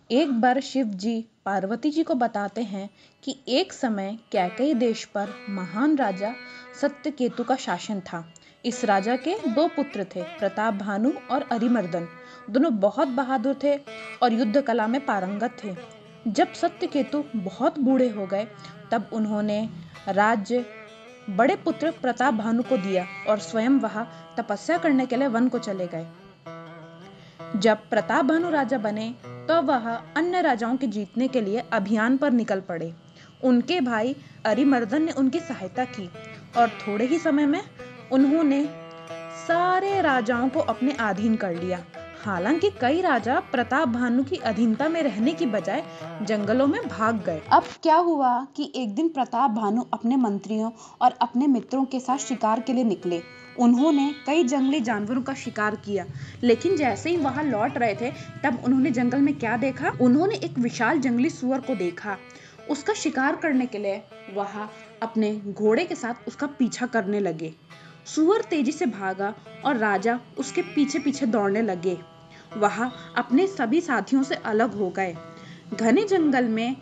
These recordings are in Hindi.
एक बार शिव जी पार्वती जी को बताते हैं कि एक समय कैकेयी देश पर महान राजा सत्यकेतु का शासन था। इस राजा के दो पुत्र थे, प्रताप भानु और अरिमर्दन। दोनों बहुत बहादुर थे और युद्ध कला में पारंगत थे। जब सत्यकेतु बहुत बूढ़े हो गए तब उन्होंने राज्य बड़े पुत्र प्रताप भानु को दिया और स्वयं वहां तपस्या करने के लिए वन को चले गए। जब प्रताप भानु राजा बने तो वह अन्य राजाओं के जीतने के लिए अभियान पर निकल पड़े। उनके भाई अरिमर्दन ने उनकी सहायता की और थोड़े ही समय में उन्होंने सारे राजाओं को अपने अधीन कर लिया। हालांकि कई राजा प्रताप भानु की अधीनता में रहने की बजाय जंगलों में भाग गए। अब क्या हुआ कि एक दिन प्रताप भानु अपने मंत्रियों और अपने मित्रों के साथ शिकार के लिए निकले। उन्होंने कई जंगली जानवरों का शिकार किया, लेकिन जैसे ही वहां लौट रहे थे तब उन्होंने जंगल में क्या देखा? उन्होंने एक विशाल जंगली सुअर को देखा। उसका शिकार करने के लिए वह अपने घोड़े के साथ उसका पीछा करने लगे। सुअर तेजी से भागा और राजा उसके पीछे पीछे दौड़ने लगे। वह अपने सभी साथियों से अलग हो गए। घने जंगल में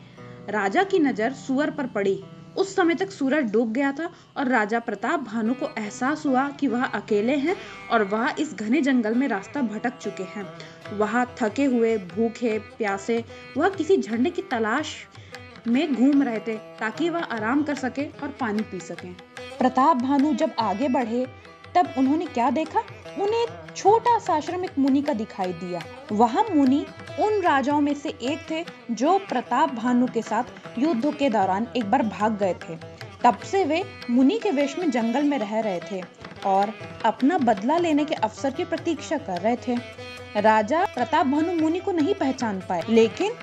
राजा की नजर सुअर पर पड़ी। उस समय तक सूरज डूब गया था और राजा प्रताप भानु को एहसास हुआ कि वह अकेले हैं और वह इस घने जंगल में रास्ता भटक चुके हैं। वह थके हुए, भूखे, प्यासे वह किसी झरने की तलाश में घूम रहे थे ताकि वह आराम कर सके और पानी पी सके। प्रताप भानु जब आगे बढ़े तब उन्होंने क्या देखा? उन्हें एक छोटा सा आश्रम एक मुनि का दिखाई दिया। वह मुनि उन राजाओं में से एक थे जो प्रताप भानु के साथ युद्ध के दौरान एक बार भाग गए थे। तब से वे मुनि के वेश में जंगल में रह रहे थे और अपना बदला लेने के अवसर की प्रतीक्षा कर रहे थे। राजा प्रताप भानु मुनि को नहीं पहचान पाए, लेकिन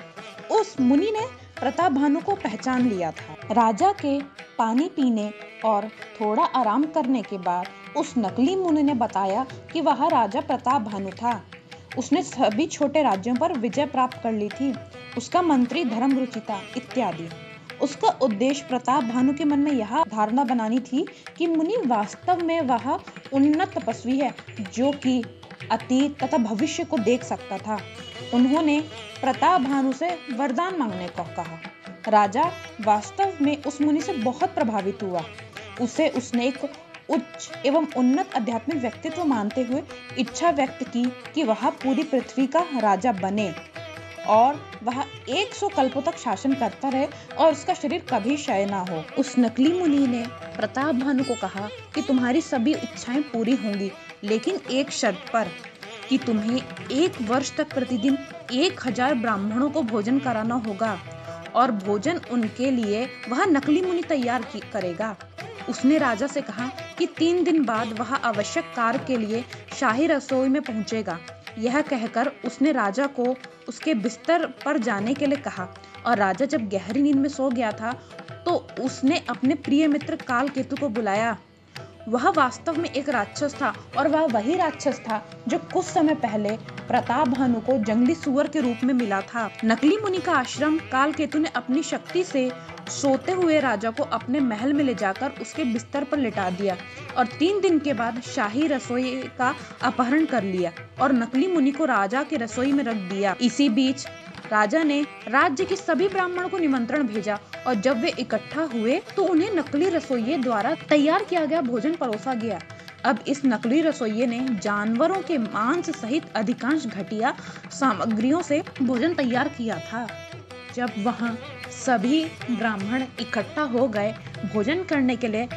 उस मुनि ने प्रताप भानु को पहचान लिया था। राजा के पानी पीने और थोड़ा आराम करने के बाद उस नकली मुनि ने बताया कि वह राजा प्रताप भानु था। उसने सभी छोटे राज्यों पर विजय प्राप्त कर ली थी। उसका मंत्री धर्मरुचि था इत्यादि। उसका उद्देश्य प्रताप भानु के मन में यह धारणा बनानी थी कि मुनि वास्तव में वह उन्नत तपस्वी है जो कि अतीत तथा भविष्य को देख सकता था। उन्होंने प्रताप भानु से वरदान मांगने को कहा। राजा वास्तव में उस मुनि से बहुत प्रभावित हुआ। उसने एक उच्च एवं उन्नत आध्यात्मिक व्यक्तित्व मानते हुए इच्छा व्यक्त की कि वह पूरी पृथ्वी का राजा बने और वह 100 कल्पों तक शासन करता रहे और उसका शरीर कभी क्षय ना हो। उस नकली मुनि ने प्रताप भानु को कहा कि तुम्हारी सभी इच्छाएं पूरी होंगी, लेकिन एक शर्त पर, कि तुम्हें 1 वर्ष तक प्रतिदिन 1000 ब्राह्मणों को भोजन कराना होगा और भोजन उनके लिए वह नकली मुनि तैयार करेगा। उसने राजा से कहा कि 3 दिन बाद वह आवश्यक कार्य के लिए शाही रसोई में पहुंचेगा। यह कहकर उसने राजा को उसके बिस्तर पर जाने के लिए कहा और राजा जब गहरी नींद में सो गया था तो उसने अपने प्रिय मित्र कालकेतु को बुलाया। वह वास्तव में एक राक्षस था और वह वही राक्षस था जो कुछ समय पहले प्रताप भानु को जंगली सुअर के रूप में मिला था। नकली मुनि का आश्रम कालकेतु ने अपनी शक्ति से सोते हुए राजा को अपने महल में ले जाकर उसके बिस्तर पर लिटा दिया और 3 दिन के बाद शाही रसोई का अपहरण कर लिया और नकली मुनि को राजा की रसोई में रख दिया। इसी बीच राजा ने राज्य के सभी ब्राह्मणों को निमंत्रण भेजा और जब वे इकट्ठा हुए तो उन्हें नकली रसोइये द्वारा तैयार किया गया भोजन परोसा गया। अब इस नकली रसोइये ने जानवरों के मांस सहित अधिकांश घटिया सामग्रियों से भोजन तैयार किया था। जब वहां सभी ब्राह्मण इकट्ठा हो गए भोजन करने के लिए,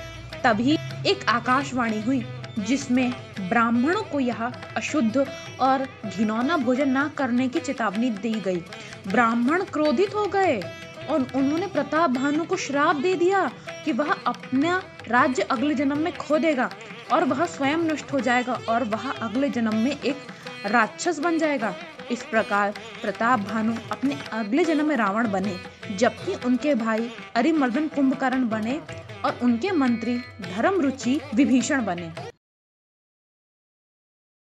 तभी एक आकाशवाणी हुई जिसमें ब्राह्मणों को यह अशुद्ध और घिनौना भोजन न करने की चेतावनी दी गई। ब्राह्मण क्रोधित हो गए और उन्होंने प्रताप भानु को श्राप दे दिया कि वह अपना राज्य अगले जन्म में खो देगा और वह स्वयं नष्ट हो जाएगा और वह अगले जन्म में एक राक्षस बन जाएगा। इस प्रकार प्रताप भानु अपने अगले जन्म में रावण बने, जबकि उनके भाई अरिमर्दन कुंभकर्ण बने और उनके मंत्री धर्मरुचि विभीषण बने।